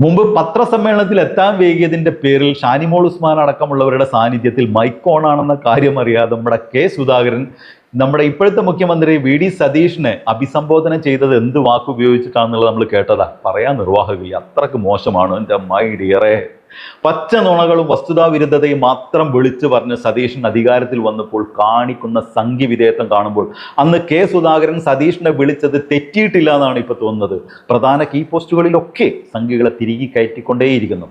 മുമ്പ് പത്രസമ്മേളനത്തിൽ എത്താൻ വൈകിയതിന്റെ പേരിൽ ഷാനിമോൾ ഉസ്മാൻ അടക്കമുള്ളവരുടെ സാന്നിധ്യത്തിൽ മൈക്ക് ഓൺ ആണെന്ന കാര്യം അറിയാതെ നമ്മുടെ കെ സുധാകരൻ നമ്മുടെ ഇപ്പോഴത്തെ മുഖ്യമന്ത്രി വി.ഡി. സതീഷിനെ അഭിസംബോധന ചെയ്തത് എന്ത് വാക്കുപയോഗിച്ചിട്ടാണെന്നുള്ളത് നമ്മൾ കേട്ടതാ. പറയാൻ നിർവാഹമില്ല, അത്രക്ക് മോശമാണ്. എൻ്റെ മൈ ഡിയറെ, പച്ച നുണകളും വസ്തുതാവിരുദ്ധതയും മാത്രം വിളിച്ചു പറഞ്ഞ് സതീശൻ അധികാരത്തിൽ വന്നപ്പോൾ കാണിക്കുന്ന സംഘവിധേയത്വം കാണുമ്പോൾ അന്ന് കെ സുധാകരൻ സതീഷിനെ വിളിച്ചത് തെറ്റിയിട്ടില്ല എന്നാണ് ഇപ്പോൾ തോന്നുന്നത്. പ്രധാന കീ പോസ്റ്റുകളിലൊക്കെ സംഘികളെ തിരികെ കയറ്റിക്കൊണ്ടേയിരിക്കുന്നു.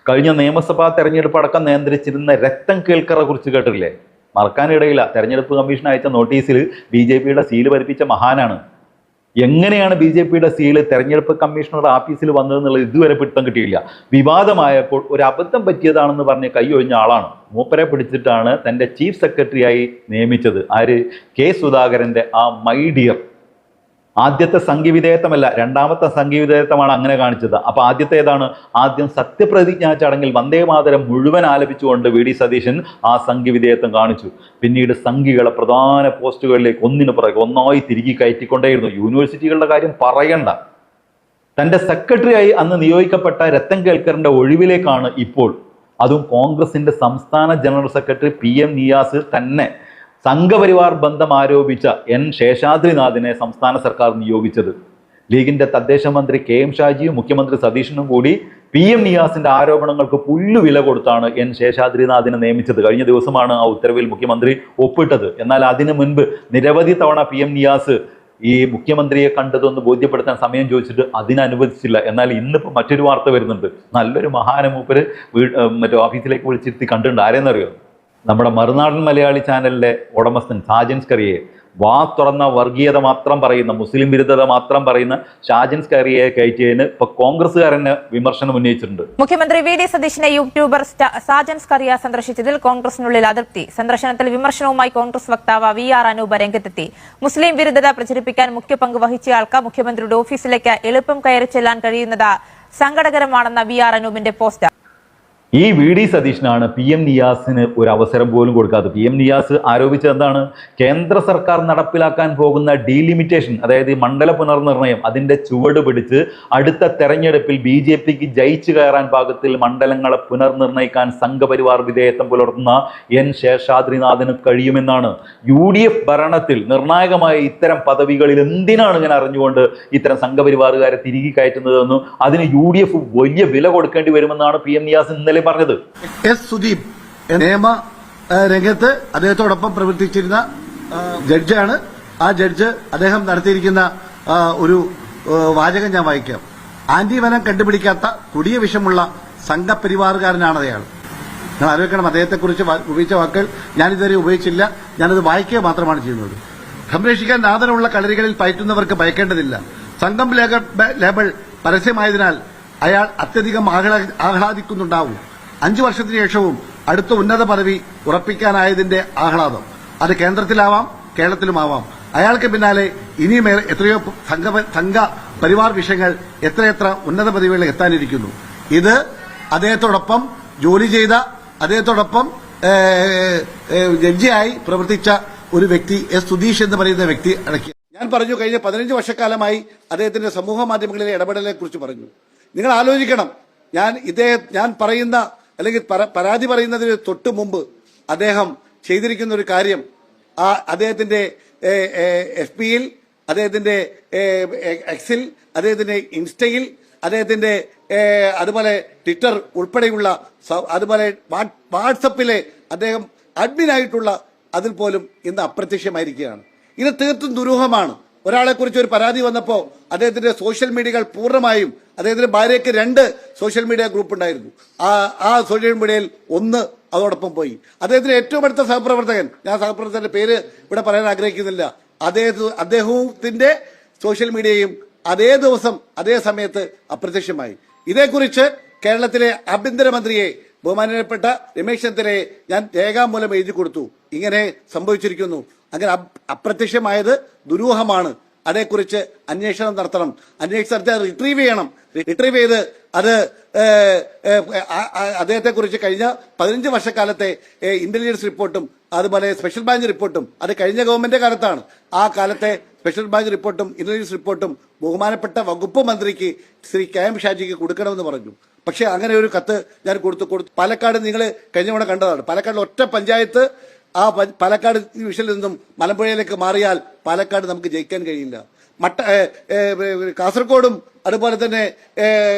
കഴിഞ്ഞ നിയമസഭാ തെരഞ്ഞെടുപ്പ് അടക്കം നിയന്ത്രിച്ചിരുന്ന രക്തം കേൾക്കറെ കുറിച്ച് കേട്ടില്ലേ? മറക്കാനിടയില്ല, തെരഞ്ഞെടുപ്പ് കമ്മീഷൻ അയച്ച നോട്ടീസിൽ ബി.ജെ.പിയുടെ സീല് പതിപ്പിച്ച മഹാനാണ്. എങ്ങനെയാണ് ബി.ജെ.പിയുടെ സീല് തെരഞ്ഞെടുപ്പ് കമ്മീഷണറുടെ ആഫീസിൽ വന്നതെന്നുള്ളത് ഇതുവരെ പിടുത്തം കിട്ടിയില്ല. വിവാദമായപ്പോൾ ഒരു അബദ്ധം പറ്റിയതാണെന്ന് പറഞ്ഞ് കൈയൊഴിഞ്ഞ ആളാണ്. മൂപ്പരെ പിടിച്ചിട്ടാണ് തൻ്റെ ചീഫ് സെക്രട്ടറിയായി നിയമിച്ചത്. ആര്? കെ സുധാകരൻ്റെ ആ മൈ ഡിയർ. ആദ്യത്തെ സംഘവിധേയത്വമല്ല, രണ്ടാമത്തെ സംഘവിധേയത്വമാണ് അങ്ങനെ കാണിച്ചത്. അപ്പൊ ആദ്യത്തെ ഏതാണ്? ആദ്യം സത്യപ്രതിജ്ഞാ ചടങ്ങിൽ വന്ദേമാതരം മുഴുവൻ ആലപിച്ചുകൊണ്ട് വി.ഡി. സതീശൻ ആ സംഘവിധേയത്വം കാണിച്ചു. പിന്നീട് സംഘികളെ പ്രധാന പോസ്റ്റുകളിലേക്ക് ഒന്നിനു പുറകെ ഒന്നായി തിരികെ കയറ്റിക്കൊണ്ടേയിരുന്നു. യൂണിവേഴ്സിറ്റികളുടെ കാര്യം പറയണ്ട. തൻ്റെ സെക്രട്ടറിയായി അന്ന് നിയോഗിക്കപ്പെട്ട രത്തൻ കേൽക്കറിന്റെ ഒഴിവിലേക്കാണ് ഇപ്പോൾ, അതും കോൺഗ്രസിന്റെ സംസ്ഥാന ജനറൽ സെക്രട്ടറി PM നിയാസ് തന്നെ സംഘപരിവാർ ബന്ധം ആരോപിച്ച N. ശേഷാദ്രിനാഥിനെ സംസ്ഥാന സർക്കാർ നിയോഗിച്ചത്. ലീഗിന്റെ തദ്ദേശ മന്ത്രി KM ഷാജിയും മുഖ്യമന്ത്രി സതീശനും കൂടി PM നിയാസിന്റെ ആരോപണങ്ങൾക്ക് പുല്ലുവില കൊടുത്താണ് N. ശേഷാദ്രിനാഥിനെ നിയമിച്ചത്. കഴിഞ്ഞ ദിവസമാണ് ആ ഉത്തരവിൽ മുഖ്യമന്ത്രി ഒപ്പിട്ടത്. എന്നാൽ അതിനു മുൻപ് നിരവധി തവണ PM നിയാസ് ഈ മുഖ്യമന്ത്രിയെ കണ്ടതൊന്ന് ബോധ്യപ്പെടുത്താൻ സമയം ചോദിച്ചിട്ട് അതിനനുവദിച്ചില്ല. എന്നാൽ ഇന്നിപ്പോൾ മറ്റൊരു വാർത്ത വരുന്നുണ്ട്. നല്ലൊരു മഹാനമൂപ്പര് മറ്റേ ഓഫീസിലേക്ക് വിളിച്ചിരുത്തി കണ്ടിട്ടുണ്ട്. ആരെന്നറിയോ? നമ്മുടെ മറുനാടൻ മലയാളി ചാനലിലെ ഉടമസ്ഥൻ ഷാജൻ സ്കറിയെ, വാ തുറന്ന വർഗീയത മാത്രം പറയുന്ന, മുസ്ലിം വിരുദ്ധത മാത്രം പറയുന്ന ഷാജൻ സ്കറിയെ കയറ്റിയതിന് ഇപ്പൊ കോൺഗ്രസ്സുകാരന് വിമർശനം ഉന്നയിച്ചിട്ടുണ്ട്. മുഖ്യമന്ത്രി വി.ഡി. സതീശിനെ യൂട്യൂബർ ഷാജൻ സ്കറിയ സന്ദർശിച്ചതിൽ കോൺഗ്രസിനുള്ളിൽ അതൃപ്തി. സന്ദർശനത്തിൽ വിമർശനവുമായി കോൺഗ്രസ് വക്താവ് VR അനൂപ രംഗത്തെത്തി. മുസ്ലിം വിരുദ്ധത പ്രചരിപ്പിക്കാൻ മുഖ്യ പങ്ക് വഹിച്ചയാൾക്ക് മുഖ്യമന്ത്രിയുടെ ഓഫീസിലേക്ക് എളുപ്പം കയറി ചെല്ലാൻ കഴിയുന്നത് സങ്കടകരമാണെന്ന VR അനൂപിന്റെ പോസ്റ്റ്. ഈ വി.ഡി. സതീശനാണ് PM നിയാസിന് ഒരു അവസരം പോലും കൊടുക്കാത്തത്. PM നിയാസ് ആരോപിച്ചത് എന്താണ്? കേന്ദ്ര സർക്കാർ നടപ്പിലാക്കാൻ പോകുന്ന ഡീലിമിറ്റേഷൻ, അതായത് മണ്ഡല പുനർനിർണയം, അതിന്റെ ചുവട് പിടിച്ച് അടുത്ത തെരഞ്ഞെടുപ്പിൽ BJPക്ക് ജയിച്ചു കയറാൻ പാകത്തിൽ മണ്ഡലങ്ങളെ പുനർനിർണയിക്കാൻ സംഘപരിവാർ വിധേയത്വം പുലർത്തുന്ന N. ശേഷാദ്രിനാഥിന് കഴിയുമെന്നാണ്. UDF ഭരണത്തിൽ നിർണായകമായ ഇത്തരം പദവികളിൽ എന്തിനാണ് ഇങ്ങനെ അറിഞ്ഞുകൊണ്ട് ഇത്തരം സംഘപരിവാറുകാരെ തിരികെ കയറ്റുന്നതെന്നും അതിന് UDF വലിയ വില കൊടുക്കേണ്ടി വരുമെന്നാണ് PM നിയാസ് ഇന്നലെ പറഞ്ഞത്. S. സുദീപ് നിയമ രംഗത്ത് അദ്ദേഹത്തോടൊപ്പം പ്രവർത്തിച്ചിരുന്ന ജഡ്ജാണ്. ആ ജഡ്ജ് അദ്ദേഹം നടത്തിയിരിക്കുന്ന ഒരു വാചകം ഞാൻ വായിക്കാം. ആന്റിവനം കണ്ടുപിടിക്കാത്ത കൊടിയ വിഷമുള്ള സംഘപരിവാറുകാരനാണ് അയാൾ. നിങ്ങൾ ആലോചിക്കണം, അദ്ദേഹത്തെക്കുറിച്ച് ഉപയോഗിച്ച വാക്കുകൾ ഞാനിതുവരെ ഉപയോഗിച്ചില്ല. ഞാനത് വായിക്കുക മാത്രമാണ് ചെയ്യുന്നത്. സംരക്ഷിക്കാൻ നാദനമുള്ള കളരികളിൽ പയറ്റുന്നവർക്ക് ഭയക്കേണ്ടതില്ല. സംഘം ലേബൽ പരസ്യമായതിനാൽ അയാൾ അത്യധികം ആഹ്ലാദിക്കുന്നുണ്ടാവും. 5 വർഷത്തിന് ശേഷവും അടുത്ത ഉന്നത പദവി ഉറപ്പിക്കാനായതിന്റെ ആഹ്ലാദം. അത് കേന്ദ്രത്തിലാവാം, കേരളത്തിലുമാവാം. അയാൾക്ക് പിന്നാലെ ഇനിയും എത്രയോ സംഘ പരിവാർ വിഷയങ്ങൾ എത്രയെത്ര ഉന്നത പദവികളിൽ എത്താനിരിക്കുന്നു. ഇത് അദ്ദേഹത്തോടൊപ്പം ജോലി ചെയ്ത, അദ്ദേഹത്തോടൊപ്പം ജഡ്ജിയായി പ്രവർത്തിച്ച ഒരു വ്യക്തി S. സുധീഷ് എന്ന് പറയുന്ന വ്യക്തി അടക്കി. ഞാൻ പറഞ്ഞു, കഴിഞ്ഞ 15 വർഷക്കാലമായി അദ്ദേഹത്തിന്റെ സമൂഹ മാധ്യമങ്ങളിലെ ഇടപെടലിനെ കുറിച്ച് പറഞ്ഞു. നിങ്ങൾ ആലോചിക്കണം, ഞാൻ പറയുന്ന അല്ലെങ്കിൽ പരാതി പറയുന്നതിന് തൊട്ട് മുമ്പ് അദ്ദേഹം ചെയ്തിരിക്കുന്ന ഒരു കാര്യം, അദ്ദേഹത്തിന്റെ FBയിൽ, അദ്ദേഹത്തിന്റെ എക്സിൽ, അദ്ദേഹത്തിന്റെ ഇൻസ്റ്റയിൽ, അദ്ദേഹത്തിന്റെ അതുപോലെ ട്വിറ്റർ ഉൾപ്പെടെയുള്ള, അതുപോലെ വാട്സപ്പിലെ അദ്ദേഹം അഡ്മിനായിട്ടുള്ള അതിൽ പോലും ഇന്ന് അപ്രത്യക്ഷമായിരിക്കുകയാണ്. ഇത് തീർത്തും ദുരൂഹമാണ്. ഒരാളെ കുറിച്ച് ഒരു പരാതി വന്നപ്പോൾ അദ്ദേഹത്തിന്റെ സോഷ്യൽ മീഡിയകൾ പൂർണ്ണമായും, അദ്ദേഹത്തിന്റെ ഭാര്യയ്ക്ക് 2 സോഷ്യൽ മീഡിയ ഗ്രൂപ്പ് ഉണ്ടായിരുന്നു. ആ സോഷ്യൽ മീഡിയയിൽ ഒന്ന് അതോടൊപ്പം പോയി. അദ്ദേഹത്തിന്റെ ഏറ്റവും അടുത്ത സഹപ്രവർത്തകൻ, ഞാൻ സഹപ്രവർത്തകന്റെ പേര് ഇവിടെ പറയാൻ ആഗ്രഹിക്കുന്നില്ല, അദ്ദേഹത്തിന്റെ സോഷ്യൽ മീഡിയയും അതേ ദിവസം അതേ സമയത്ത് അപ്രത്യക്ഷമായി. ഇതേക്കുറിച്ച് കേരളത്തിലെ ആഭ്യന്തരമന്ത്രിയെ, ബഹുമാനപ്പെട്ട രമേശ് ചെന്നിത്തലയെ ഞാൻ രേഖാമൂലം എഴുതി കൊടുത്തു. ഇങ്ങനെ സംഭവിച്ചിരിക്കുന്നു. അങ്ങനെ അപ്രത്യക്ഷമായത് ദുരൂഹമാണ്. അതേക്കുറിച്ച് അന്വേഷണം നടത്തണം. അന്വേഷണം നടത്തി റിട്രീവ് ചെയ്യണം. റിട്രീവ് ചെയ്ത് അത് അദ്ദേഹത്തെക്കുറിച്ച് കഴിഞ്ഞ 15 വർഷക്കാലത്തെ ഇന്റലിജൻസ് റിപ്പോർട്ടും അതുപോലെ സ്പെഷ്യൽ ബ്രാഞ്ച് റിപ്പോർട്ടും, അത് കഴിഞ്ഞ ഗവൺമെന്റ് കാലത്താണ്. ആ കാലത്തെ സ്പെഷ്യൽ ബ്രാഞ്ച് റിപ്പോർട്ടും ഇന്റലിജൻസ് റിപ്പോർട്ടും ബഹുമാനപ്പെട്ട വകുപ്പ് മന്ത്രിക്ക് ശ്രീ KM ഷാജിക്ക് കൊടുക്കണമെന്ന് പറഞ്ഞു. പക്ഷേ അങ്ങനെ ഒരു കത്ത് ഞാൻ കൊടുത്തു. പാലക്കാട് നിങ്ങൾ കഴിഞ്ഞ തവണ കണ്ടതാണ്. പാലക്കാട് ഒറ്റ പഞ്ചായത്ത് ആ പാലക്കാട് ഡിവിഷനിൽ നിന്നും മലമ്പുഴയിലേക്ക് മാറിയാൽ പാലക്കാട് നമുക്ക് ജയിക്കാൻ കഴിയില്ല. കാസർഗോഡും അതുപോലെ തന്നെ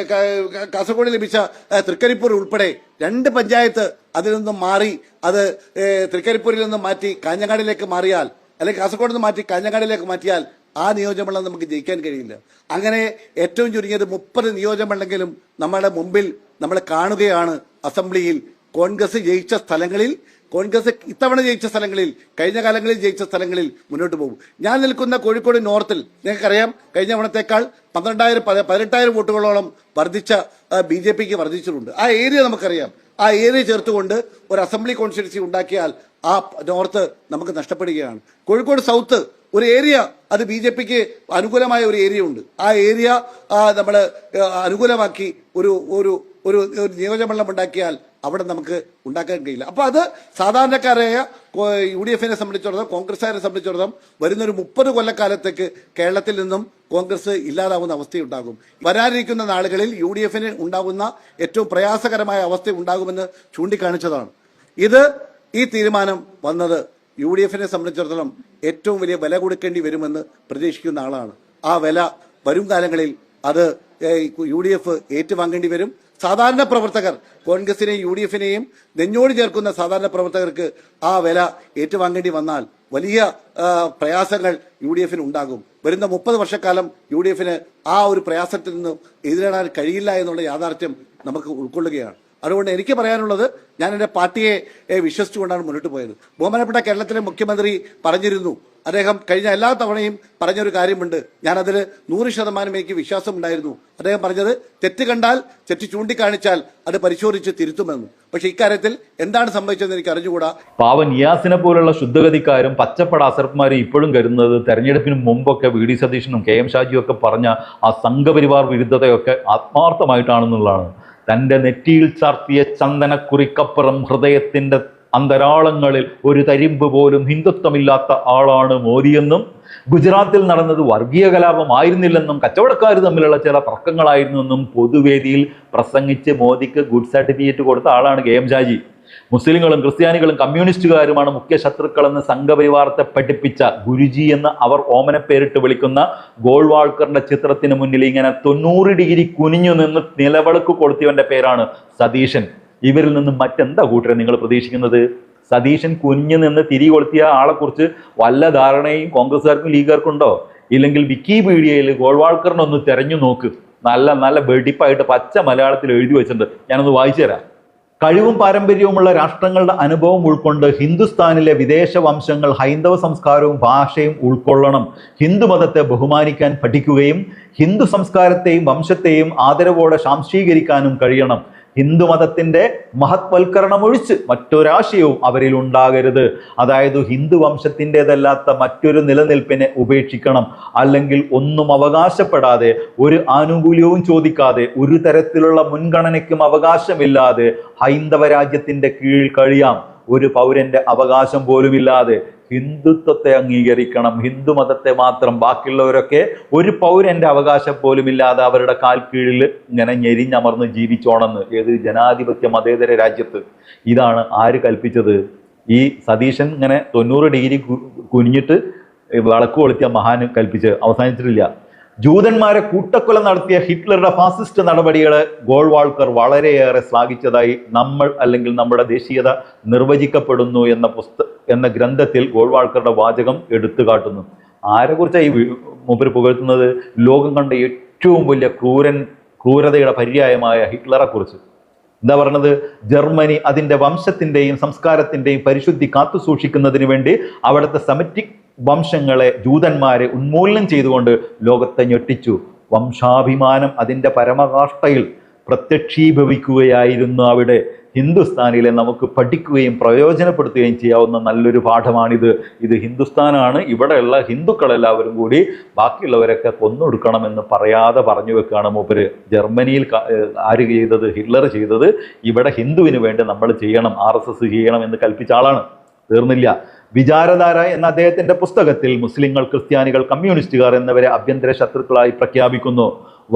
കാസർഗോഡ് ലഭിച്ച തൃക്കരിപ്പൂർ ഉൾപ്പെടെ 2 പഞ്ചായത്ത് അതിൽ നിന്നും മാറി അത് തൃക്കരിപ്പൂരിൽ നിന്നും മാറ്റി കാഞ്ഞങ്ങാടിലേക്ക് മാറിയാൽ അല്ലെങ്കിൽ കാസർഗോഡ് നിന്ന് മാറ്റി കാഞ്ഞങ്ങാടിലേക്ക് മാറ്റിയാൽ ആ നിയോജകമണ്ഡലം നമുക്ക് ജയിക്കാൻ കഴിയില്ല. അങ്ങനെ ഏറ്റവും ചുരുങ്ങിയത് 30 നിയോജകമണ്ഡലമെങ്കിലും നമ്മുടെ മുമ്പിൽ നമ്മൾ കാണുകയാണ്. അസംബ്ലിയിൽ കോൺഗ്രസ് ജയിച്ച സ്ഥലങ്ങളിൽ, കോൺഗ്രസ് ഇത്തവണ ജയിച്ച സ്ഥലങ്ങളിൽ, കഴിഞ്ഞ കാലങ്ങളിൽ ജയിച്ച സ്ഥലങ്ങളിൽ മുന്നോട്ട് പോകും. ഞാൻ നിൽക്കുന്ന കോഴിക്കോട് നോർത്തിൽ നിങ്ങൾക്കറിയാം കഴിഞ്ഞ തവണത്തേക്കാൾ 18,000 വോട്ടുകളോളം വർദ്ധിച്ച BJPക്ക് വർദ്ധിച്ചിട്ടുണ്ട്. ആ ഏരിയ നമുക്കറിയാം. ആ ഏരിയ ചേർത്തുകൊണ്ട് ഒരു അസംബ്ലി കോൺസ്റ്റിറ്റ്യുൻസി ഉണ്ടാക്കിയാൽ ആ നോർത്ത് നമുക്ക് നഷ്ടപ്പെടുകയാണ്. കോഴിക്കോട് സൗത്ത് ഒരു ഏരിയ അത് BJPക്ക് അനുകൂലമായ ഒരു ഏരിയ ഉണ്ട്. ആ ഏരിയ നമ്മൾ അനുകൂലമാക്കി ഒരു ഒരു ഒരു നിയോജകമണ്ഡലം ഉണ്ടാക്കിയാൽ അവിടെ നമുക്ക് ഉണ്ടാക്കാൻ കഴിയില്ല. അപ്പൊ അത് സാധാരണക്കാരായ UDFനെ സംബന്ധിച്ചിടത്തോളം, കോൺഗ്രസ്സുകാരെ സംബന്ധിച്ചിടത്തോളം വരുന്നൊരു 30 കൊല്ലക്കാലത്തേക്ക് കേരളത്തിൽ നിന്നും കോൺഗ്രസ് ഇല്ലാതാവുന്ന അവസ്ഥയുണ്ടാകും. വരാനിരിക്കുന്ന നാളുകളിൽ UDFന് ഉണ്ടാകുന്ന ഏറ്റവും പ്രയാസകരമായ അവസ്ഥ ഉണ്ടാകുമെന്ന് ചൂണ്ടിക്കാണിച്ചതാണ്. ഈ തീരുമാനം വന്നത് UDFനെ സംബന്ധിച്ചിടത്തോളം ഏറ്റവും വലിയ വില കൊടുക്കേണ്ടി വരുമെന്ന് പ്രതീക്ഷിക്കുന്ന ആളാണ്. ആ വില വരും കാലങ്ങളിൽ അത് UDF ഏറ്റുവാങ്ങേണ്ടി വരും. സാധാരണ പ്രവർത്തകർ, കോൺഗ്രസിനെയും UDFനെയും നെഞ്ഞോട് ചേർക്കുന്ന സാധാരണ പ്രവർത്തകർക്ക് ആ വില ഏറ്റുവാങ്ങേണ്ടി വന്നാൽ വലിയ പ്രയാസങ്ങൾ UDFന് ഉണ്ടാകും. വരുന്ന 30 വർഷക്കാലം UDFന് ആ ഒരു പ്രയാസത്തിൽ നിന്നും എതിരിടാൻ കഴിയില്ല എന്നുള്ള യാഥാർത്ഥ്യം നമുക്ക് ഉൾക്കൊള്ളുകയാണ്. അതുകൊണ്ട് എനിക്ക് പറയാനുള്ളത്, ഞാൻ എൻ്റെ പാർട്ടിയെ വിശ്വസിച്ചുകൊണ്ടാണ് മുന്നോട്ട് പോയത്. ബഹുമാനപ്പെട്ട കേരളത്തിലെ മുഖ്യമന്ത്രി പറഞ്ഞിരുന്നു, അദ്ദേഹം കഴിഞ്ഞ എല്ലാ തവണയും പറഞ്ഞൊരു കാര്യമുണ്ട്, ഞാനതിൽ 100% എനിക്ക് വിശ്വാസമുണ്ടായിരുന്നു. അദ്ദേഹം പറഞ്ഞത് തെറ്റ് കണ്ടാൽ, തെറ്റ് ചൂണ്ടിക്കാണിച്ചാൽ അത് പരിശോധിച്ച് തിരുത്തുമെന്ന്. പക്ഷെ ഇക്കാര്യത്തിൽ എന്താണ് സംഭവിച്ചതെന്ന് എനിക്ക് അറിഞ്ഞുകൂടാ. പാവൻ നിയാസിനെ പോലുള്ള ശുദ്ധഗതിക്കാരും പച്ചപ്പട അസർപ്പന്മാരും ഇപ്പോഴും കരുതുന്നത് തെരഞ്ഞെടുപ്പിന് മുമ്പൊക്കെ VD സതീശനും KM ഷാജിയും ഒക്കെ പറഞ്ഞ ആ സംഘപരിവാർ വിരുദ്ധതയൊക്കെ ആത്മാർത്ഥമായിട്ടാണെന്നുള്ളതാണ്. തൻ്റെ നെറ്റിയിൽ ചാർത്തിയ ചന്ദനക്കുറിക്കപ്പുറം ഹൃദയത്തിൻ്റെ അന്തരാളങ്ങളിൽ ഒരു തരിമ്പ് പോലും ഹിന്ദുത്വമില്ലാത്ത ആളാണ് മോദിയെന്നും ഗുജറാത്തിൽ നടന്നത് വർഗീയ കലാപമായിരുന്നില്ലെന്നും കച്ചവടക്കാർ തമ്മിലുള്ള ചില തർക്കങ്ങളായിരുന്നെന്നും പൊതുവേദിയിൽ പ്രസംഗിച്ച് മോദിക്ക് ഗുഡ് സർട്ടിഫിക്കറ്റ് കൊടുത്ത ആളാണ് KM ഷാജി. മുസ്ലിങ്ങളും ക്രിസ്ത്യാനികളും കമ്മ്യൂണിസ്റ്റുകാരുമാണ് മുഖ്യ ശത്രുക്കളെന്ന് സംഘപരിവാരത്തെ പഠിപ്പിച്ച ഗുരുജി എന്ന് അവർ ഓമന പേരിട്ട് വിളിക്കുന്ന ഗോൾവാൾക്കറിന്റെ ചിത്രത്തിന് മുന്നിൽ ഇങ്ങനെ 90 ഡിഗ്രി കുനിഞ്ഞു നിന്ന് നിലവിളക്ക് കൊടുത്തവന്റെ പേരാണ് സതീശൻ. ഇവരിൽ നിന്നും മറ്റെന്താ കൂട്ടരെ നിങ്ങൾ പ്രതീക്ഷിക്കുന്നത്? സതീശൻ കുഞ്ഞു നിന്ന് തിരി കൊളുത്തിയ ആളെക്കുറിച്ച് വല്ല ധാരണയും കോൺഗ്രസ്സുകാർക്കും ലീഗുകാർക്കും ഉണ്ടോ? ഇല്ലെങ്കിൽ വിക്കിപീഡിയയിൽ ഗോൾവാൾക്കറിനൊന്ന് തെരഞ്ഞു നോക്ക്. നല്ല വെടിപ്പായിട്ട് പച്ച മലയാളത്തിൽ എഴുതി വെച്ചിട്ടുണ്ട്. ഞാനൊന്ന് വായിച്ചു തരാം. കഴിവും പാരമ്പര്യവുമുള്ള രാഷ്ട്രങ്ങളുടെ അനുഭവം ഉൾക്കൊണ്ട് ഹിന്ദുസ്ഥാനിലെ വിദേശ വംശങ്ങൾ ഹൈന്ദവ സംസ്കാരവും ഭാഷയും ഉൾക്കൊള്ളണം. ഹിന്ദുമതത്തെ ബഹുമാനിക്കാൻ പഠിക്കുകയും ഹിന്ദു സംസ്കാരത്തെയും വംശത്തെയും ആദരവോടെ ശാംശീകരിക്കാനും കഴിയണം. ഹിന്ദുമതത്തിന്റെ മഹത്വൽക്കരണം ഒഴിച്ച് മറ്റൊരാശയവും അവരിൽ ഉണ്ടാകരുത്. അതായത് ഹിന്ദു വംശത്തിൻ്റെതല്ലാത്ത മറ്റൊരു നിലനിൽപ്പിനെ ഉപേക്ഷിക്കണം. അല്ലെങ്കിൽ ഒന്നും അവകാശപ്പെടാതെ, ഒരു ആനുകൂല്യവും ചോദിക്കാതെ, ഒരു തരത്തിലുള്ള മുൻഗണനയ്ക്കും അവകാശമില്ലാതെ ഹൈന്ദവ രാജ്യത്തിന്റെ കീഴിൽ കഴിയാം. ഒരു പൗരന്റെ അവകാശം പോലുമില്ലാതെ ഹിന്ദുത്വത്തെ അംഗീകരിക്കണം, ഹിന്ദുമതത്തെ മാത്രം. ബാക്കിയുള്ളവരൊക്കെ ഒരു പൗരന്റെ അവകാശം പോലുമില്ലാതെ അവരുടെ കാൽ കീഴിൽ ഇങ്ങനെ ഞെരിഞ്ഞമർന്ന് ജീവിച്ചോണെന്ന്. ഏത് ജനാധിപത്യ മതേതര രാജ്യത്ത്? ഇതാണ് ആര് കൽപ്പിച്ചത്? ഈ സതീശൻ ഇങ്ങനെ 90 ഡിഗ്രി കുനിഞ്ഞിട്ട് വിളക്ക് കൊളുത്തിയ മഹാൻ കൽപ്പിച്ച് അവസാനിച്ചിട്ടില്ല. ജൂതന്മാരെ കൂട്ടക്കൊല നടത്തിയ ഹിറ്റ്ലറുടെ ഫാസിസ്റ്റ് നടപടികളെ ഗോൾവാൾക്കർ വളരെയേറെ ശ്ലാഘിച്ചതായി നമ്മൾ, അല്ലെങ്കിൽ നമ്മുടെ ദേശീയത നിർവചിക്കപ്പെടുന്നു എന്ന ഗ്രന്ഥത്തിൽ ഗോൾവാൾക്കറുടെ വാചകം എടുത്തു കാട്ടുന്നു. ആരെക്കുറിച്ചാണ് ഈ മൂപ്പര് പുകഴ്ത്തുന്നത്? ലോകം കണ്ട ഏറ്റവും വലിയ ക്രൂരതയുടെ പര്യായമായ ഹിറ്റ്ലറെ കുറിച്ച്. എന്താ പറഞ്ഞത്? ജർമ്മനി അതിൻ്റെ വംശത്തിൻ്റെയും സംസ്കാരത്തിൻ്റെയും പരിശുദ്ധി കാത്തു സൂക്ഷിക്കുന്നതിന് വേണ്ടി അവിടുത്തെ സെമിറ്റിക് വംശങ്ങളെ, ജൂതന്മാരെ ഉന്മൂലനം ചെയ്തുകൊണ്ട് ലോകത്തെ ഞെട്ടിച്ചു. വംശാഭിമാനം അതിൻ്റെ പരമകാഷ്ഠയിൽ പ്രത്യക്ഷീഭവിക്കുകയായിരുന്നു അവിടെ. ഹിന്ദുസ്ഥാനിലെ നമുക്ക് പഠിക്കുകയും പ്രയോജനപ്പെടുത്തുകയും ചെയ്യാവുന്ന നല്ലൊരു പാഠമാണിത്. ഇത് ഹിന്ദുസ്ഥാനാണ്, ഇവിടെയുള്ള ഹിന്ദുക്കളെല്ലാവരും കൂടി ബാക്കിയുള്ളവരൊക്കെ കൊന്നൊടുക്കണമെന്ന് പറയാതെ പറഞ്ഞു വെക്കുകയാണ് മൂപ്പര്. ജർമ്മനിയിൽ ആര് ചെയ്തത്? ഹിറ്റ്ലർ ചെയ്തത് ഇവിടെ ഹിന്ദുവിന് വേണ്ടി നമ്മൾ ചെയ്യണം, RSS ചെയ്യണം എന്ന് കൽപ്പിച്ച ആളാണ്. തീർന്നില്ല. വിചാരധാര എന്ന അദ്ദേഹത്തിന്റെ പുസ്തകത്തിൽ മുസ്ലിങ്ങൾ, ക്രിസ്ത്യാനികൾ, കമ്മ്യൂണിസ്റ്റുകാർ എന്നിവരെ ആഭ്യന്തര ശത്രുക്കളായി പ്രഖ്യാപിക്കുന്നു.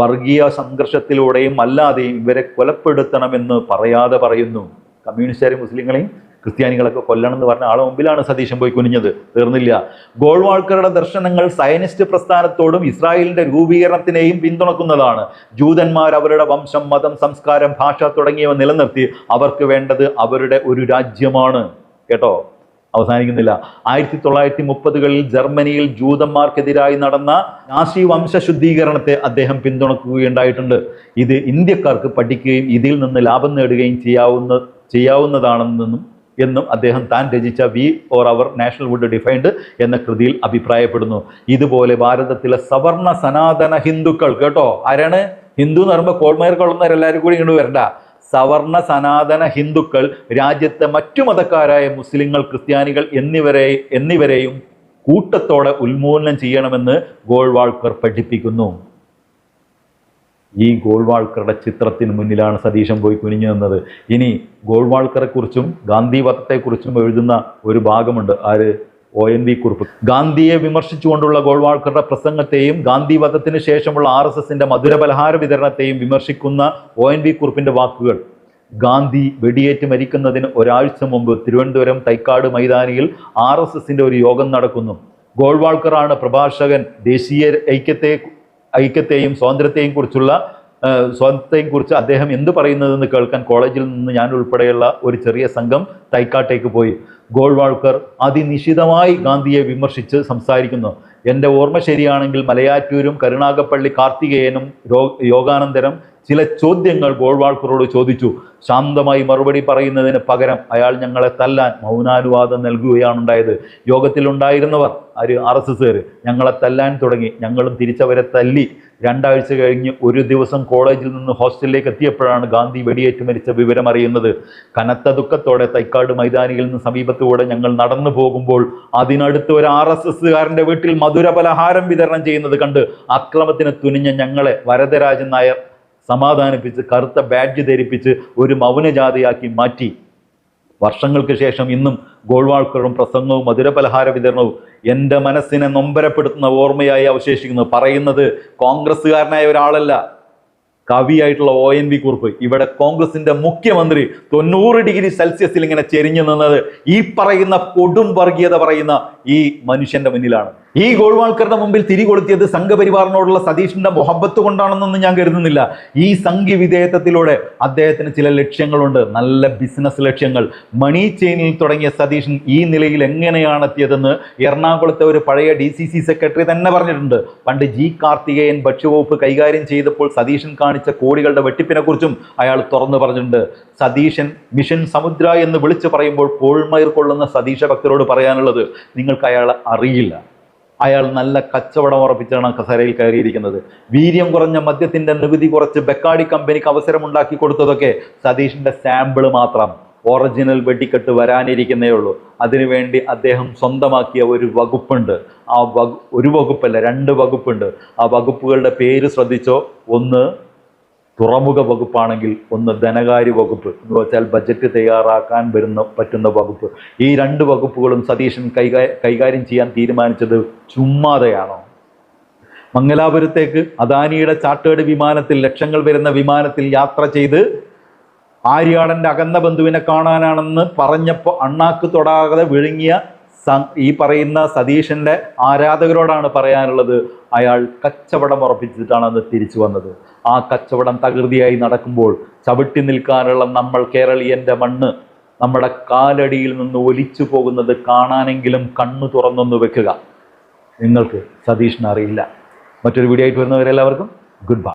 വർഗീയ സംഘർഷത്തിലൂടെയും അല്ലാതെയും ഇവരെ കൊലപ്പെടുത്തണമെന്ന് പറയാതെ പറയുന്നു. കമ്മ്യൂണിസ്റ്റുകാരെയും മുസ്ലിങ്ങളെയും ക്രിസ്ത്യാനികളൊക്കെ കൊല്ലണം എന്ന് പറഞ്ഞ ആളെ മുമ്പിലാണ് സതീശൻ പോയി കുനിഞ്ഞത്. തീർന്നില്ല. ഗോൾവാൾക്കറുടെ ദർശനങ്ങൾ സയനിസ്റ്റ് പ്രസ്ഥാനത്തോടും ഇസ്രായേലിന്റെ രൂപീകരണത്തിനെയും പിന്തുണക്കുന്നതാണ്. ജൂതന്മാർ അവരുടെ വംശം, മതം, സംസ്കാരം, ഭാഷ തുടങ്ങിയവ നിലനിർത്തി അവർക്ക് വേണ്ടത് അവരുടെ ഒരു രാജ്യമാണ്. കേട്ടോ, അവസാനിക്കുന്നില്ല. 1930കളിൽ ജർമ്മനിയിൽ ജൂതന്മാർക്കെതിരായി നടന്ന നാസി വംശശുദ്ധീകരണത്തെ അദ്ദേഹം പിന്തുണക്കുകയുണ്ടായിട്ടുണ്ട്. ഇത് ഇന്ത്യക്കാർക്ക് പഠിക്കുകയും ഇതിൽ നിന്ന് ലാഭം നേടുകയും ചെയ്യാവുന്നതാണെന്നും അദ്ദേഹം താൻ രചിച്ച വി ഓർ അവർ നാഷണൽഹുഡ് ഡിഫൈൻഡ് എന്ന കൃതിയിൽ അഭിപ്രായപ്പെടുന്നു. ഇതുപോലെ ഭാരതത്തിലെ സവർണ സനാതന ഹിന്ദുക്കൾ, കേട്ടോ, ആരാണ് ഹിന്ദു എന്ന് പറയുമ്പോൾ കോൾമയർ കൊള്ളുന്നവരെല്ലാവരും കൂടി ഇങ്ങോട്ട് വരണ്ട. സവർണ സനാതന ഹിന്ദുക്കൾ രാജ്യത്തെ മറ്റു മതക്കാരായ മുസ്ലിങ്ങൾ, ക്രിസ്ത്യാനികൾ എന്നിവരെയും കൂട്ടത്തോടെ ഉന്മൂലനം ചെയ്യണമെന്ന് ഗോൾവാൾക്കർ പഠിപ്പിക്കുന്നു. ഈ ഗോൾവാൾക്കറുടെ ചിത്രത്തിന് മുന്നിലാണ് സതീശൻ പോയി കുനിഞ്ഞു നിന്നത്. ഇനി ഗോൾവാൾക്കറെ കുറിച്ചും ഗാന്ധി വധത്തെക്കുറിച്ചും എഴുതുന്ന ഒരു ഭാഗമുണ്ട്. ആര്? ONV കുറുപ്പ്. ഗാന്ധിയെ വിമർശിച്ചുകൊണ്ടുള്ള ഗോൾവാൾക്കറുടെ പ്രസംഗത്തെയും ഗാന്ധി വധത്തിന് ശേഷമുള്ള RSSന്റെ മധുരപലഹാര വിതരണത്തെയും വിമർശിക്കുന്ന ONV കുറുപ്പിന്റെ വാക്കുകൾ: ഗാന്ധി വെടിയേറ്റ് മരിക്കുന്നതിന് ഒരാഴ്ച മുമ്പ് തിരുവനന്തപുരം തൈക്കാട് മൈതാനിയിൽ RSSന്റെ ഒരു യോഗം നടക്കുന്നു. ഗോൾവാൾക്കറാണ് പ്രഭാഷകൻ. ദേശീയ ഐക്യത്തെയും സ്വാതന്ത്ര്യത്തെയും കുറിച്ച് അദ്ദേഹം എന്ത് പറയുന്നതെന്ന് കേൾക്കാൻ കോളേജിൽ നിന്ന് ഞാൻ ഉൾപ്പെടെയുള്ള ഒരു ചെറിയ സംഘം തൈക്കാട്ടേക്ക് പോയി. ഗോൾവാൾക്കർ അതിനിശിതമായി ഗാന്ധിയെ വിമർശിച്ച് സംസാരിക്കുന്നു. എൻ്റെ ഓർമ്മ ശരിയാണെങ്കിൽ മലയാറ്റൂരും കരുണാകപ്പള്ളി കാർത്തികേയനും യോഗാനന്തരം ചില ചോദ്യങ്ങൾ ഗോൾവാൾക്കറോട് ചോദിച്ചു. ശാന്തമായി മറുപടി പറയുന്നതിന് പകരം അയാൾ ഞങ്ങളെ തല്ലാൻ മൗനാനുവാദം നൽകുകയാണുണ്ടായത്. യോഗത്തിലുണ്ടായിരുന്നവർ, RSSകാർ, ഞങ്ങളെ തല്ലാൻ തുടങ്ങി. ഞങ്ങളും തിരിച്ചവരെ തല്ലി. 2 ആഴ്ച കഴിഞ്ഞ് ഒരു ദിവസം കോളേജിൽ നിന്ന് ഹോസ്റ്റലിലേക്ക് എത്തിയപ്പോഴാണ് ഗാന്ധി വെടിയേറ്റ് മരിച്ച വിവരം അറിയുന്നത്. കനത്ത ദുഃഖത്തോടെ തൈക്കാട് മൈതാനിയിൽ നിന്ന് സമീപത്തൂടെ ഞങ്ങൾ നടന്നു പോകുമ്പോൾ അതിനടുത്ത് ഒരു RSSകാരൻ്റെ വീട്ടിൽ മധുര പലഹാരം വിതരണം ചെയ്യുന്നത് കണ്ട് അക്രമത്തിന് തുനിഞ്ഞ ഞങ്ങളെ വരദരാജൻ നായർ സമാധാനിപ്പിച്ച് കറുത്ത ബാഡ്ജ് ധരിപ്പിച്ച് ഒരു മൗനജാഥയാക്കി മാറ്റി. വർഷങ്ങൾക്ക് ശേഷം ഇന്നും ഗോൾവാൾക്കറും പ്രസംഗവും മധുരപലഹാര വിതരണവും എൻ്റെ മനസ്സിനെ നൊമ്പരപ്പെടുത്തുന്ന ഓർമ്മയായി അവശേഷിക്കുന്നു. പറയുന്നത് കോൺഗ്രസ്സുകാരനായ ഒരാളല്ല, കവിയായിട്ടുള്ള ONV കുറുപ്പ്. ഇവിടെ കോൺഗ്രസിന്റെ മുഖ്യമന്ത്രി 90 ഡിഗ്രി സെൽഷ്യസിൽ ഇങ്ങനെ ചെരിഞ്ഞു നിന്നത് ഈ പറയുന്ന കൊടും വർഗീയത പറയുന്ന ഈ മനുഷ്യന്റെ മുന്നിലാണ്. ഈ ഗോൾവാൾക്കറുടെ മുമ്പിൽ തിരികൊളുത്തിയത് സംഘപരിവാറിനോടുള്ള സതീഷിന്റെ മൊഹബത്ത് കൊണ്ടാണെന്നൊന്നും ഞാൻ കരുതുന്നില്ല. ഈ സംഘി വിധേയത്വത്തിലൂടെ അദ്ദേഹത്തിന് ചില ലക്ഷ്യങ്ങളുണ്ട്, നല്ല ബിസിനസ് ലക്ഷ്യങ്ങൾ. മണി ചെയിനിൽ തുടങ്ങിയ സതീഷൻ ഈ നിലയിൽ എങ്ങനെയാണ് എത്തിയതെന്ന് എറണാകുളത്തെ ഒരു പഴയ DCC സെക്രട്ടറി തന്നെ പറഞ്ഞിട്ടുണ്ട്. പണ്ട് G കാർത്തികേയൻ ഭക്ഷ്യവകുപ്പ് കൈകാര്യം ചെയ്തപ്പോൾ സതീശൻ കാണിച്ച കോടികളുടെ വെട്ടിപ്പിനെ കുറിച്ചും അയാൾ തുറന്നു പറഞ്ഞിട്ടുണ്ട്. സതീശൻ മിഷൻ സമുദ്ര എന്ന് വിളിച്ചു പറയുമ്പോൾ കോൾമയർ കൊള്ളുന്ന സതീശ ഭക്തരോട് പറയാനുള്ളത്, നിങ്ങൾക്ക് അയാളെ അറിയില്ല. അയാൾ നല്ല കച്ചവടം ഉറപ്പിച്ചാണ് കസേരയിൽ കയറിയിരിക്കുന്നത്. വീര്യം കുറഞ്ഞ മദ്യത്തിന്റെ നികുതി കുറച്ച് ബെക്കാടി കമ്പനിക്ക് അവസരമുണ്ടാക്കി കൊടുത്തതൊക്കെ സതീഷിന്റെ സാമ്പിള് മാത്രം. ഒറിജിനൽ വെടിക്കെട്ട് വരാനിരിക്കുന്നേ ഉള്ളൂ. അതിനുവേണ്ടി അദ്ദേഹം സ്വന്തമാക്കിയ ഒരു വകുപ്പുണ്ട്. ഒരു വകുപ്പല്ല, 2 വകുപ്പുണ്ട്. ആ വകുപ്പുകളുടെ പേര് ശ്രദ്ധിച്ചോ. ഒന്ന് തുറമുഖ വകുപ്പാണെങ്കിൽ ഒന്ന് ധനകാര്യ വകുപ്പ്, എന്ന് വെച്ചാൽ ബജറ്റ് തയ്യാറാക്കാൻ പറ്റുന്ന വകുപ്പ്. ഈ 2 വകുപ്പുകളും സതീശൻ കൈകാര്യം ചെയ്യാൻ തീരുമാനിച്ചത് ചുമ്മാതെയാണോ? മംഗലാപുരത്തേക്ക് അദാനിയുടെ ചാർട്ടേഡ് വിമാനത്തിൽ, ലക്ഷങ്ങൾ വരുന്ന വിമാനത്തിൽ യാത്ര ചെയ്ത് ആര്യാടൻ്റെ അകന്ന ബന്ധുവിനെ കാണാനാണെന്ന് പറഞ്ഞപ്പോൾ അണ്ണാക്ക് തൊടാതെ വിഴുങ്ങിയ ഈ പറയുന്ന സതീശന്റെ ആരാധകരോടാണ് പറയാനുള്ളത്, അയാൾ കച്ചവടം ഉറപ്പിച്ചിട്ടാണ് അന്ന് തിരിച്ചു വന്നത്. ആ കച്ചവടം തകൃതിയായി നടക്കുമ്പോൾ ചവിട്ടി നിൽക്കാനുള്ള നമ്മൾ കേരളീയന്റെ മണ്ണ് നമ്മുടെ കാലടിയിൽ നിന്ന് ഒലിച്ചു പോകുന്നത് കാണാനെങ്കിലും കണ്ണു തുറന്നൊന്ന് വെക്കുക. നിങ്ങൾക്ക് സതീഷിനെ അറിയില്ല. മറ്റൊരു വീഡിയോ ആയിട്ട് വരുന്നവരെല്ലാവർക്കും ഗുഡ് ബൈ.